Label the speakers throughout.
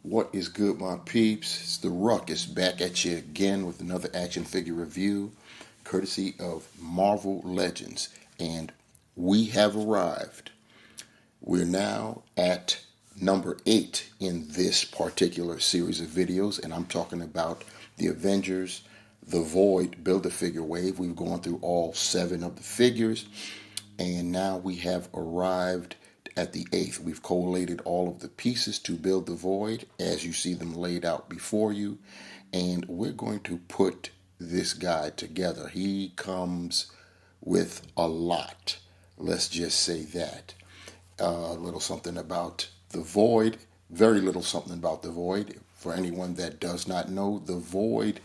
Speaker 1: What is good, my peeps? It's the Ruckus back at you again with another action figure review, courtesy of Marvel Legends. And we have arrived. We're now at number 8 in this particular series of videos, and I'm talking about the Avengers, the Void Build-A-Figure wave. We've gone through all 7 of the figures, and now we have arrived at the 8th. We've collated all of the pieces to build the Void as you see them laid out before you, and we're going to put this guy together. He comes with a lot, let's just say that. A little something about the Void, very little something about the Void. For anyone that does not know, the Void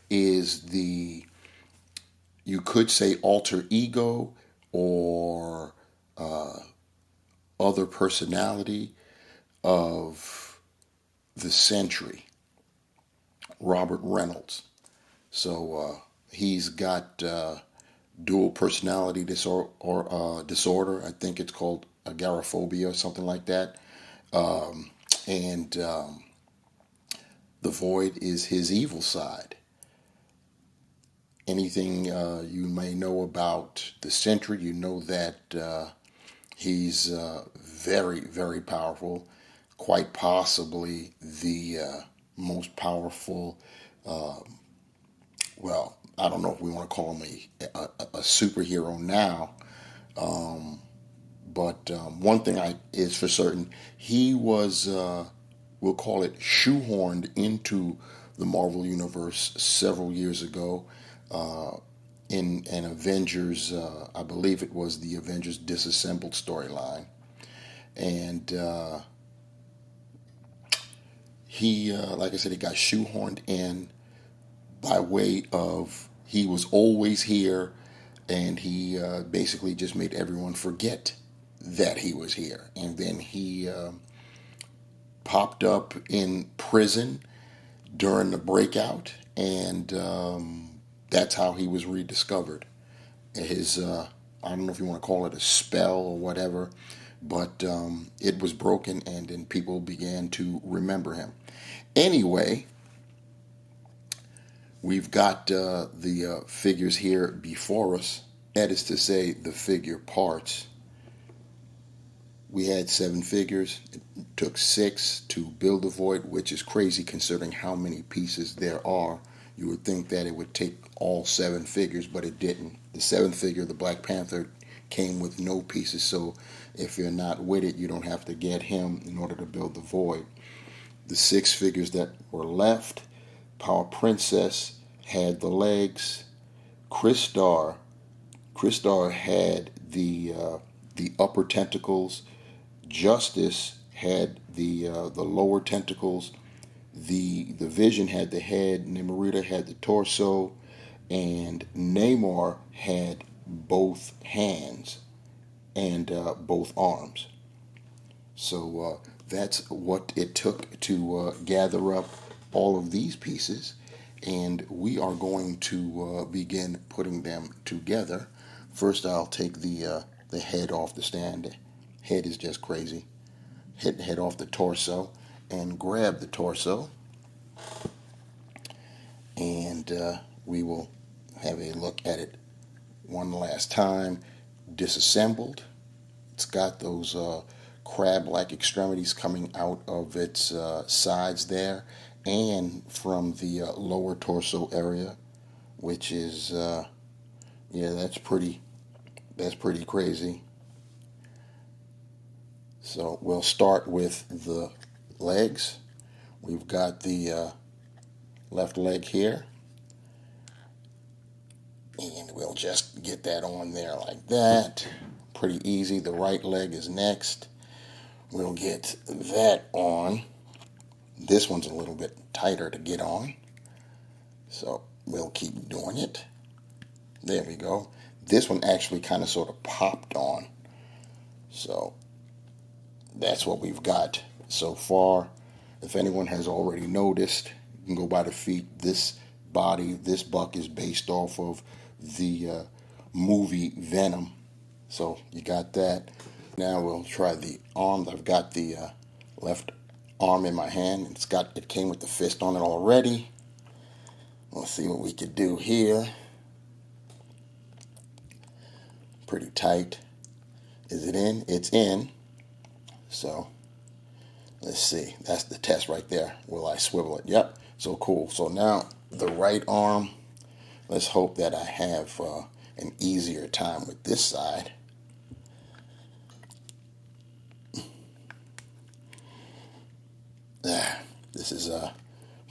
Speaker 1: is you could say alter ego or other personality of the Sentry, Robert Reynolds. So he's got dual personality disorder. I think it's called agoraphobia or something like that. And the Void is his evil side. Anything you may know about the Sentry, you know that he's very, very powerful, quite possibly the most powerful, well, I don't know if we want to call him a superhero now, but one thing is for certain, he was, we'll call it, shoehorned into the Marvel Universe several years ago in an Avengers, I believe it was the Avengers Disassembled storyline. And he, like I said, he got shoehorned in by way of he was always here, and he basically just made everyone forget that he was here. And then he popped up in prison during the breakout, and that's how he was rediscovered. His, I don't know if you want to call it a spell or whatever, but it was broken, and then people began to remember him. Anyway, we've got the figures here before us. That is to say, the figure parts. We had 7 figures. It took 6 to build the Void, which is crazy considering how many pieces there are. You would think that it would take all 7 figures, but it didn't. The 7th figure, the Black Panther, came with no pieces, so if you're not with it, you don't have to get him in order to build the Void. The 6 figures that were left, Power Princess had the legs. Crystar had the upper tentacles. Justice had the lower tentacles. The Vision had the head. Nimrita had the torso, and Namor had both hands and both arms. So that's what it took to gather up all of these pieces, and we are going to begin putting them together. First, I'll take the head off the stand. Head is just crazy. Head off the torso, and grab the torso, and we will have a look at it one last time. Disassembled. It's got those crab-like extremities coming out of its sides there, and from the lower torso area, which is yeah, that's pretty crazy. So we'll start with the legs. We've got the left leg here, and we'll just get that on there like that. Pretty easy. The right leg is next. We'll get that on. This one's a little bit tighter to get on, so we'll keep doing it. There we go. This one actually kind of sort of popped on, so that's what we've got so far. If anyone has already noticed, you can go by the feet. This body, this buck is based off of the movie Venom. So you got that. Now we'll try the arms. I've got the left arm in my hand. It came with the fist on it already. Let's see what we could do here. Pretty tight. Is it in? It's in. So let's see. That's the test right there. Will I swivel it? Yep. So cool. So now the right arm. Let's hope that I have an easier time with this side. This is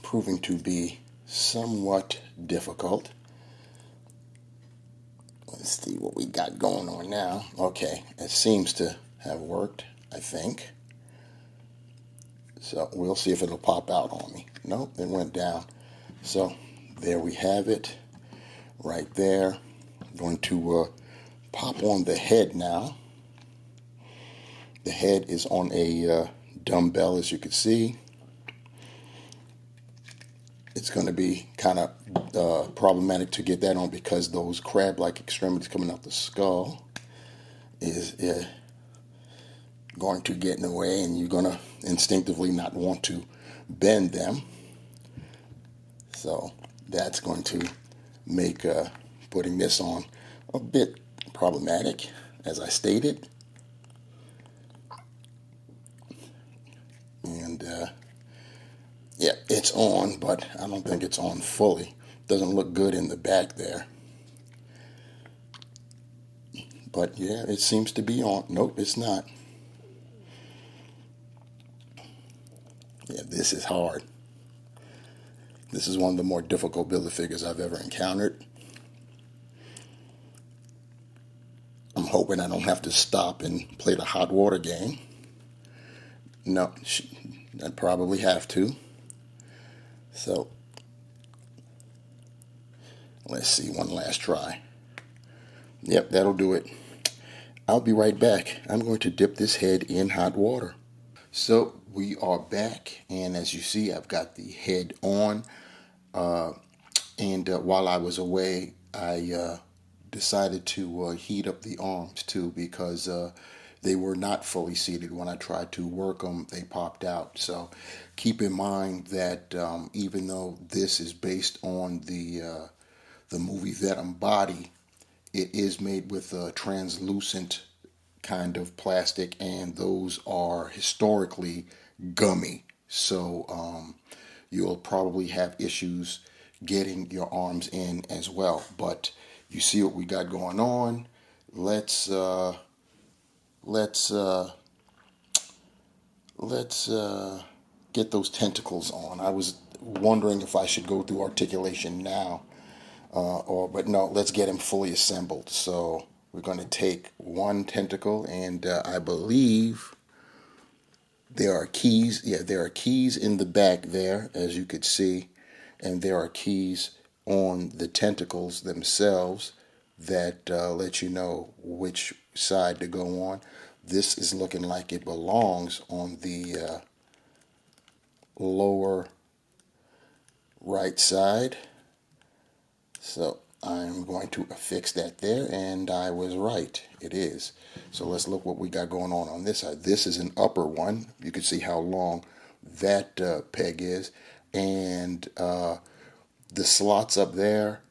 Speaker 1: proving to be somewhat difficult. Let's see what we got going on now. Okay, it seems to have worked, I think. So we'll see if it'll pop out on me. Nope, it went down. So there we have it, right there. I'm going to pop on the head now. The head is on a dumbbell, as you can see. It's going to be kind of problematic to get that on because those crab-like extremities coming out the skull is going to get in the way, and you're going to instinctively not want to bend them. So that's going to make putting this on a bit problematic, as I stated. And yeah, it's on, but I don't think it's on fully. Doesn't look good in the back there. But yeah, it seems to be on. Nope, it's not. Yeah, this is hard. This is one of the more difficult Build-A-Figures I've ever encountered. I'm hoping I don't have to stop and play the hot water game. No, I'd probably have to. So, let's see, one last try. Yep, that'll do it. I'll be right back. I'm going to dip this head in hot water. So, we are back, and as you see, I've got the head on. And while I was away, I decided to heat up the arms too because they were not fully seated. When I tried to work them, they popped out. So keep in mind that even though this is based on the movie Venom Body, it is made with a translucent kind of plastic, and those are historically gummy. So you'll probably have issues getting your arms in as well. But you see what we got going on. Let's get those tentacles on. I was wondering if I should go through articulation now, but no. Let's get him fully assembled. So we're going to take one tentacle, and I believe there are keys. Yeah, there are keys in the back there, as you could see, and there are keys on the tentacles themselves that let you know which side to go on. This is looking like it belongs on the lower right side. So I'm going to affix that there, and I was right. It is. So let's look what we got going on this side. This is an upper one. You can see how long that peg is. And the slots up there,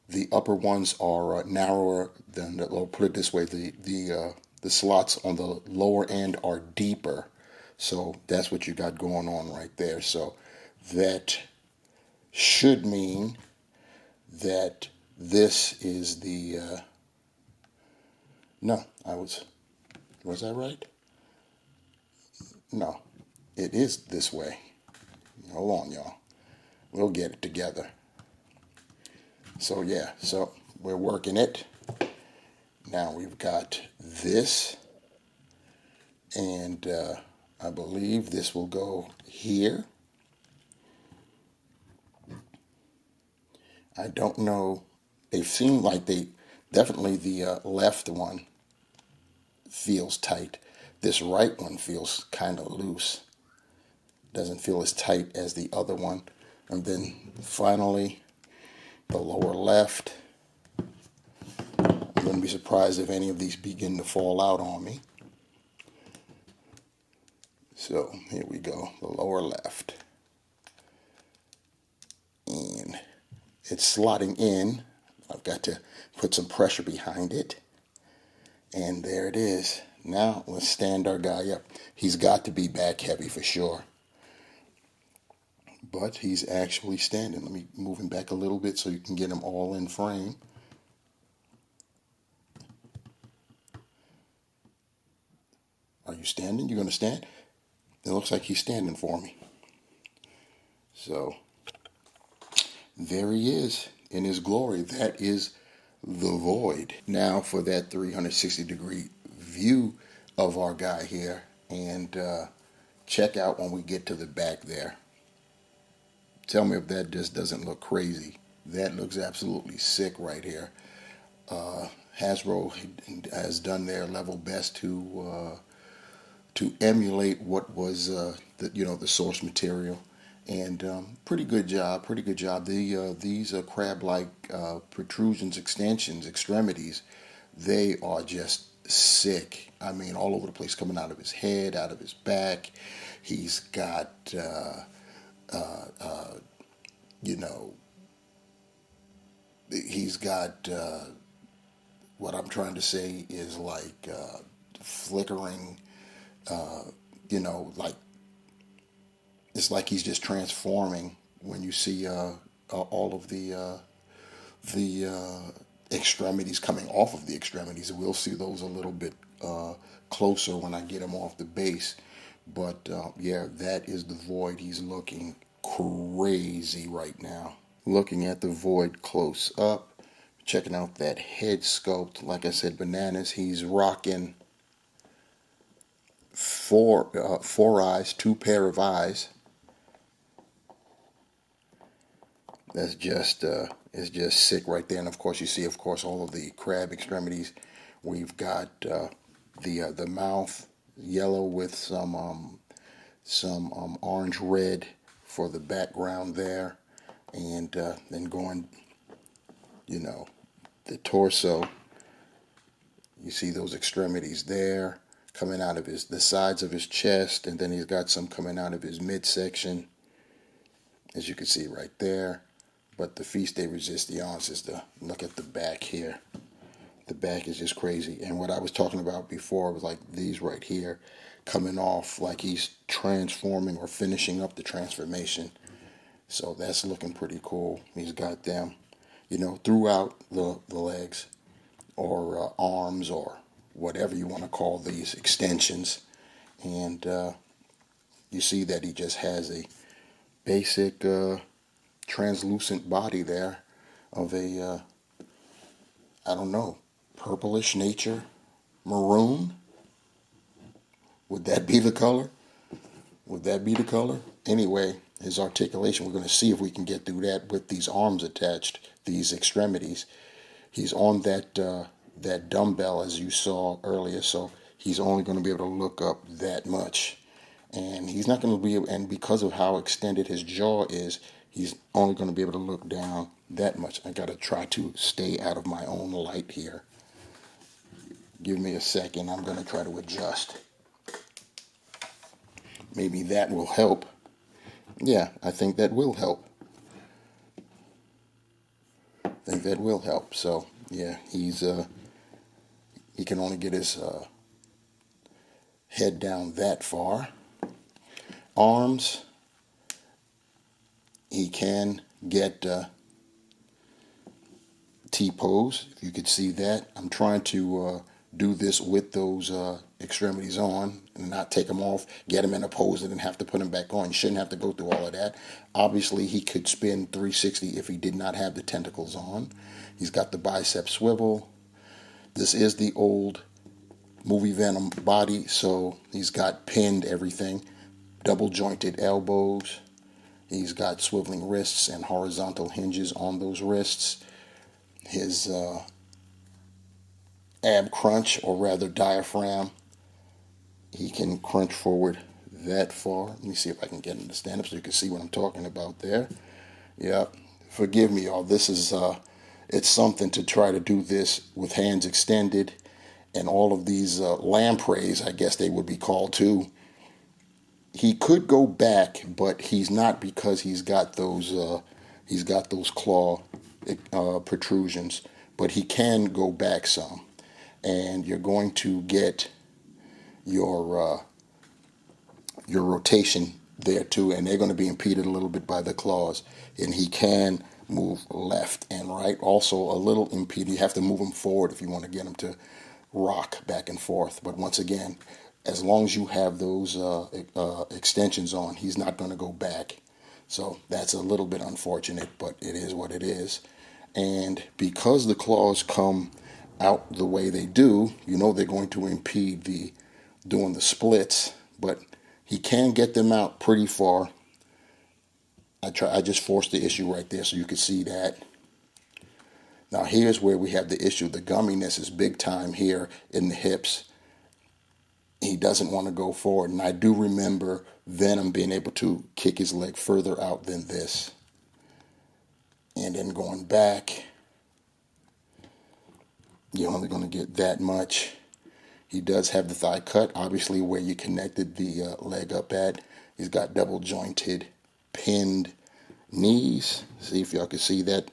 Speaker 1: the upper ones are narrower than the, or put it this way, the slots on the lower end are deeper. So that's what you got going on right there. So that should mean that this is the no, was I right? No, it is this way. Hold on, y'all. We'll get it together. So yeah, so we're working it. Now we've got this, and I believe this will go here. I don't know. They seem like definitely the left one feels tight. This right one feels kind of loose. Doesn't feel as tight as the other one. And then finally, the lower left. I wouldn't be surprised if any of these begin to fall out on me. So here we go, the lower left. And it's slotting in. I've got to put some pressure behind it. And there it is. Now let's stand our guy up. He's got to be back heavy for sure. But he's actually standing. Let me move him back a little bit so you can get him all in frame. Are you standing? You're going to stand? It looks like he's standing for me. So there he is in his glory. That is the Void. Now for that 360-degree view of our guy here. And check out when we get to the back there. Tell me if that just doesn't look crazy. That looks absolutely sick right here. Hasbro has done their level best to emulate what was the source material, and pretty good job. Pretty good job. These crab-like protrusions, extensions, extremities, they are just sick. I mean, all over the place, coming out of his head, out of his back. He's got he's got what I'm trying to say is like flickering, like it's like he's just transforming when you see all of the extremities coming off of the extremities. We'll see those a little bit closer when I get him off the base. But yeah, that is the Void. He's looking crazy right now. Looking at the Void close up, checking out that head sculpt. Like I said, bananas. He's rocking four eyes, two pair of eyes. That's just it's just sick right there. And of course, you see, of course, all of the crab extremities. We've got the mouth yellow with some orange red for the background there, and then going, the torso. You see those extremities there coming out of the sides of his chest, and then he's got some coming out of his midsection, as you can see right there. But the feast de resistance is look at the back here. The back is just crazy. And what I was talking about before was like these right here coming off like he's transforming or finishing up the transformation. So that's looking pretty cool. He's got them, throughout the legs or arms or whatever you want to call these extensions. And you see that he just has a basic translucent body there of a, I don't know, purplish nature, maroon. Would that be the color? Would that be the color? Anyway, his articulation, we're going to see if we can get through that with these arms attached, these extremities. He's on that dumbbell as you saw earlier, so he's only going to be able to look up that much. And he's not going to be able, and because of how extended his jaw is, he's only going to be able to look down that much. I got to try to stay out of my own light here. Give me a second. I'm going to try to adjust. Maybe that will help. Yeah, I think that will help. So, yeah, he can only get his head down that far. Arms, he can get T-pose, if you could see that. I'm trying to do this with those extremities on and not take them off, get them in a pose and then have to put them back on. You shouldn't have to go through all of that. Obviously, he could spin 360 if he did not have the tentacles on. He's got the bicep swivel. This is the old movie Venom body, so he's got pinned everything. Double jointed elbows. He's got swiveling wrists and horizontal hinges on those wrists. His ab crunch, or rather diaphragm, he can crunch forward that far. Let me see if I can get him to stand up so you can see what I'm talking about there. Yep. Forgive me, y'all. This is it's something to try to do this with hands extended and all of these lampreys, I guess they would be called too. He could go back, but he's not because he's got those claw protrusions. But he can go back some, and you're going to get your your rotation there too, and they're going to be impeded a little bit by the claws. And he can move left and right, also a little impeded. You have to move him forward if you want to get him to rock back and forth. But once again, as long as you have those extensions on, he's not going to go back. So that's a little bit unfortunate, but it is what it is. And because the claws come out the way they do, you know they're going to impede the doing the splits, but he can get them out pretty far. I just forced the issue right there so you can see that. Now here's where we have the issue. The gumminess is big time here in the hips. He doesn't want to go forward. And I do remember Venom being able to kick his leg further out than this. And then going back, you're only going to get that much. He does have the thigh cut, obviously where you connected the leg up at. He's got double jointed, pinned knees. See if y'all can see that.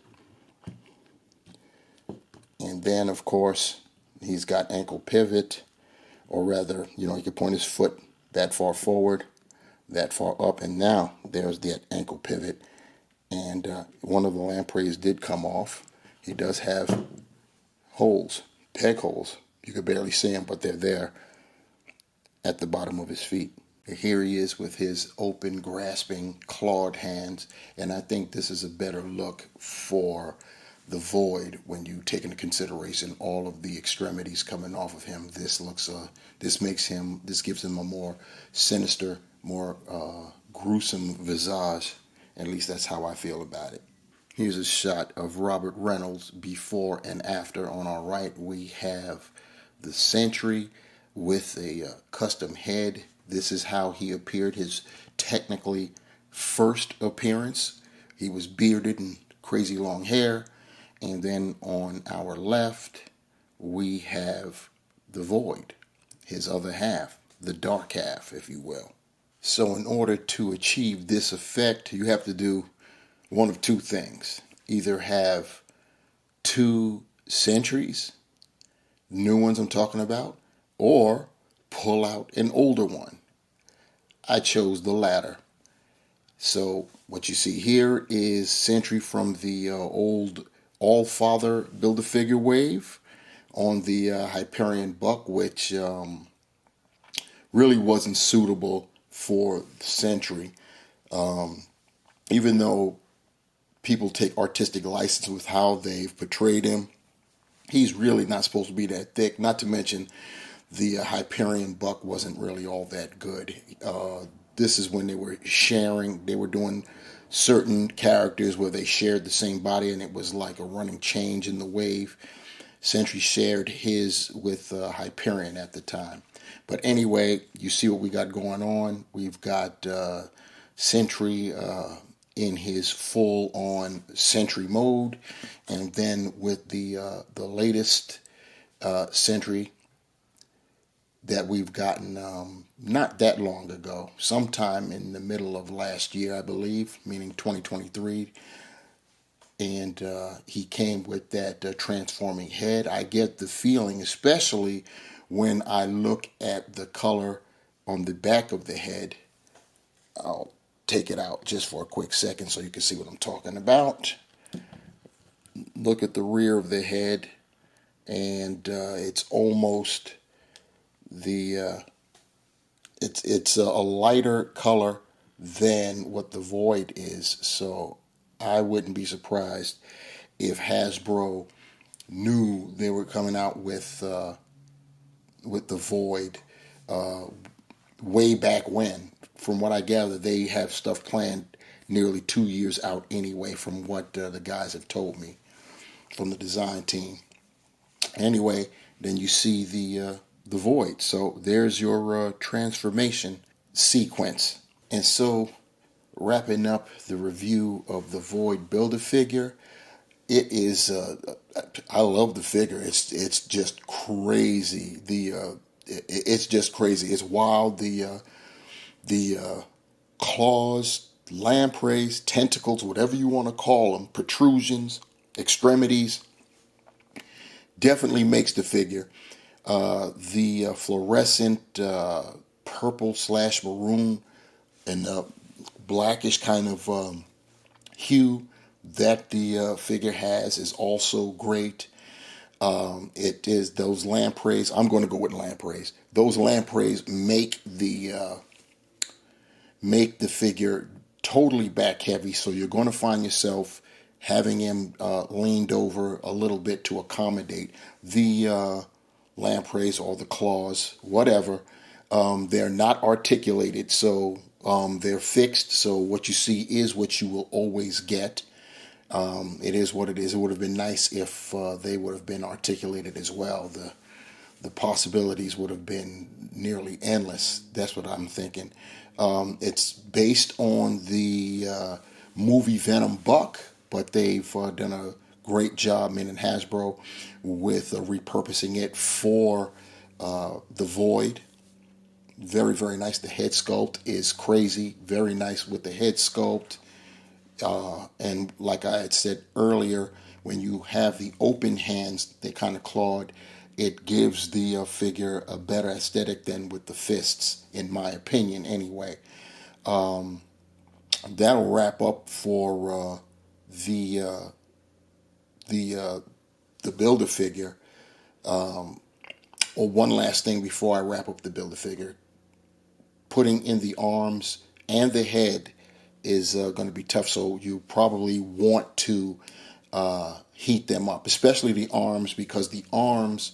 Speaker 1: And then, of course, he's got ankle pivot, or rather, you know, he can point his foot that far forward, that far up, and now there's that ankle pivot. And one of the lampreys did come off. He does have holes, peg holes. You could barely see them, but they're there at the bottom of his feet. Here he is with his open, grasping, clawed hands. And I think this is a better look for the Void when you take into consideration all of the extremities coming off of him. This gives him a more sinister, more gruesome visage. At least that's how I feel about it. Here's a shot of Robert Reynolds before and after. On our right, we have the Sentry with a custom head. This is how he appeared, his technically first appearance. He was bearded and crazy long hair. And then on our left, we have the Void, his other half, the dark half, if you will. So in order to achieve this effect, you have to do one of two things. Either have two Sentries, new ones I'm talking about, or pull out an older one. I chose the latter. So what you see here is Sentry from the old All-Father Build-A-Figure wave on the Hyperion Buck, which really wasn't suitable for Sentry. Even though people take artistic license with how they've portrayed him, he's really not supposed to be that thick. Not to mention the Hyperion Buck wasn't really all that good. This is when they were sharing, they were doing certain characters where they shared the same body and it was like a running change in the wave. Sentry shared his with Hyperion at the time. But anyway, you see what we got going on. We've got Sentry in his full-on Sentry mode, and then with the latest Sentry that we've gotten not that long ago, sometime in the middle of last year, I believe, meaning 2023. And he came with that transforming head. I get the feeling, especially when I look at the color on the back of the head. I'll take it out just for a quick second so you can see what I'm talking about. Look at the rear of the head, and it's almost the it's a lighter color than what the Void is. So I wouldn't be surprised if Hasbro knew they were coming out with the Void way back when. From what I gather, they have stuff planned nearly 2 years out anyway, from what the guys have told me from the design team. Anyway, then you see the Void. So there's your transformation sequence. And so, wrapping up the review of the Void Build-A-Figure, it is I love the figure. It's just crazy. It's just crazy. It's wild. The The claws, lampreys, tentacles, whatever you want to call them, protrusions, extremities, definitely makes the figure. The fluorescent purple slash maroon and blackish kind of hue that the figure has is also great. It is those lampreys. I'm going to go with lampreys. Those lampreys make the figure totally back heavy, so you're going to find yourself having him leaned over a little bit to accommodate the lampreys or the claws, whatever. They're not articulated, so they're fixed, so what you see is what you will always get. It is what it is. It would have been nice if they would have been articulated as well. The possibilities would have been nearly endless. That's what I'm thinking. It's based on the movie Venom Buck, but they've done a great job, in Hasbro, with repurposing it for the Void. Very, very nice. The head sculpt is crazy. Very nice with the head sculpt. And like I had said earlier, when you have the open hands, they kind of clawed, it gives the figure a better aesthetic than with the fists, in my opinion, anyway. That'll wrap up for the Build-A-Figure. Or one last thing before I wrap up the Build-A-Figure. Putting in the arms and the head is going to be tough, so you probably want to heat them up, especially the arms, because the arms,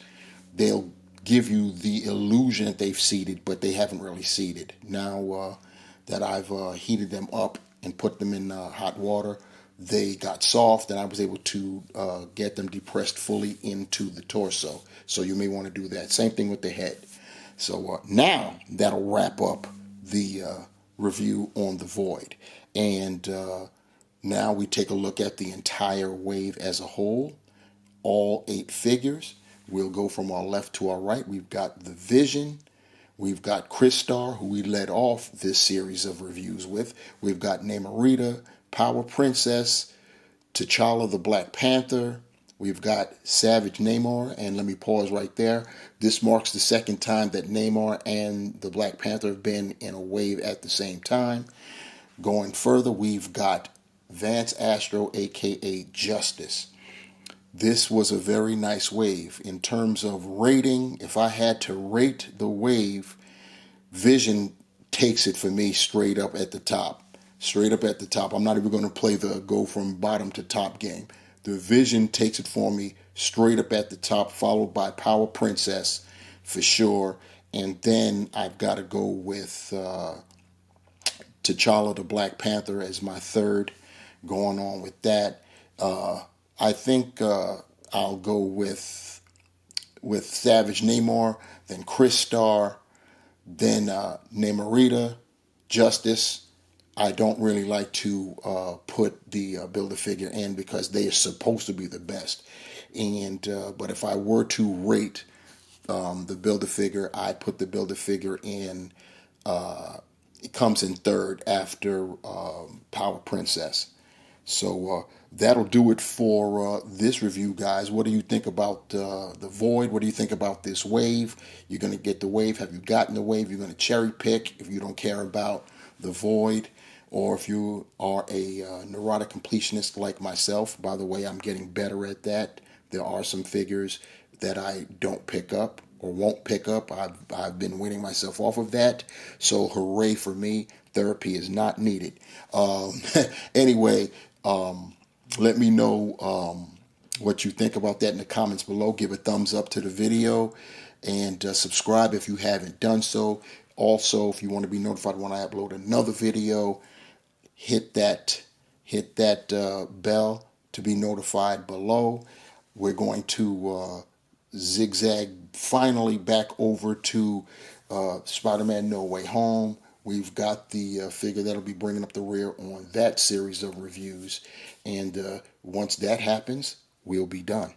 Speaker 1: they'll give you the illusion that they've seated, but they haven't really seated. Now that I've heated them up and put them in hot water, they got soft, and I was able to get them depressed fully into the torso. So you may want to do that. Same thing with the head. So now that'll wrap up the review on the Void. And now we take a look at the entire wave as a whole, all 8 figures. We'll go from our left to our right. We've got the Vision. We've got Crystar, who we led off this series of reviews with. We've got Namorita, Power Princess, T'Challa the Black Panther. We've got Savage Namor, and let me pause right there. This marks the second time that Namor and the Black Panther have been in a wave at the same time. Going further, we've got Vance Astro, aka Justice. This was a very nice wave. In terms of rating, if I had to rate the wave, Vision takes it for me straight up at the top. Straight up at the top. I'm not even going to play the go from bottom to top game. The Vision takes it for me straight up at the top, followed by Power Princess for sure. And then I've got to go with T'Challa the Black Panther as my third. Going on with that. I think I'll go with Savage Namor, then Crystar, then Namorita, Justice. I don't really like to put the Build-A-Figure in because they are supposed to be the best. And but if I were to rate the Build-A-Figure, I'd put the Build-A-Figure in. It comes in third after Power Princess. So that'll do it for this review, guys. What do you think about the Void? What do you think about this wave? You're going to get the wave. Have you gotten the wave? You're going to cherry pick if you don't care about the Void. Or if you are a neurotic completionist like myself. By the way, I'm getting better at that. There are some figures that I don't pick up or won't pick up. I've been weaning myself off of that. So hooray for me. Therapy is not needed. Anyway, let me know what you think about that in the comments below. Give a thumbs up to the video and subscribe if you haven't done so. Also, if you want to be notified when I upload another video, hit that bell to be notified below. We're going to zigzag finally back over to Spider-Man No Way Home. We've got the figure that'll be bringing up the rear on that series of reviews. And once that happens, we'll be done.